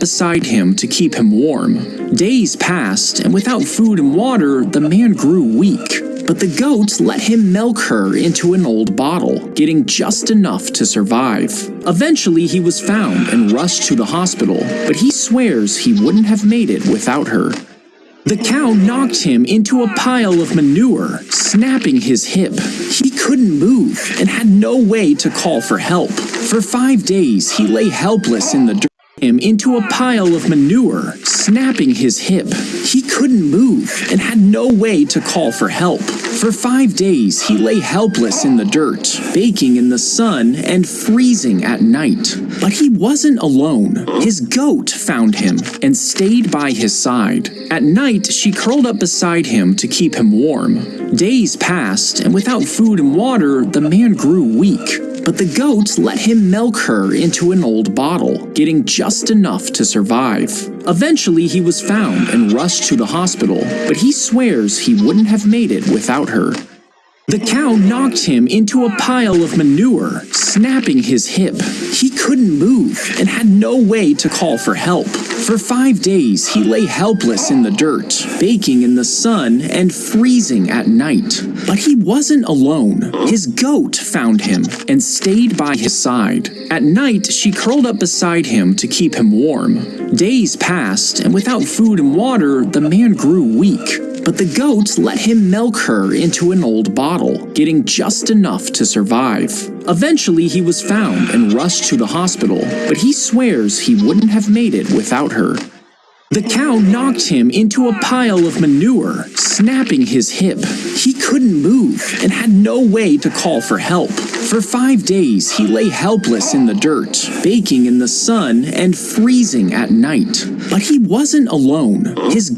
beside him to keep him warm. Days passed, and without food and water, the man grew weak. But the goat let him milk her into an old bottle, getting just enough to survive. Eventually, he was found and rushed to the hospital, but he swears he wouldn't have made it without her. The cow knocked him into a pile of manure, snapping his hip. He couldn't move and had no way to call for help. For 5 days, he lay helpless in the dirt. Him into a pile of manure, snapping his hip. He couldn't move and had no way to call for help. For 5 days, he lay helpless in the dirt, baking in the sun and freezing at night. But he wasn't alone. His goat found him and stayed by his side. At night, she curled up beside him to keep him warm. Days passed, and without food and water, the man grew weak. But the goat let him milk her into an old bottle, getting just enough to survive. Eventually, he was found and rushed to the hospital, but he swears he wouldn't have made it without her. The cow knocked him into a pile of manure, snapping his hip. He couldn't move and had no way to call for help. For 5 days, he lay helpless in the dirt, baking in the sun and freezing at night. But he wasn't alone. His goat found him and stayed by his side. At night, she curled up beside him to keep him warm. Days passed, and without food and water, the man grew weak. But the goat let him milk her into an old bottle, getting just enough to survive. Eventually, he was found and rushed to the hospital, but he swears he wouldn't have made it without her. The cow knocked him into a pile of manure, snapping his hip. He couldn't move and had no way to call for help. For 5 days, he lay helpless in the dirt, baking in the sun and freezing at night. But he wasn't alone. His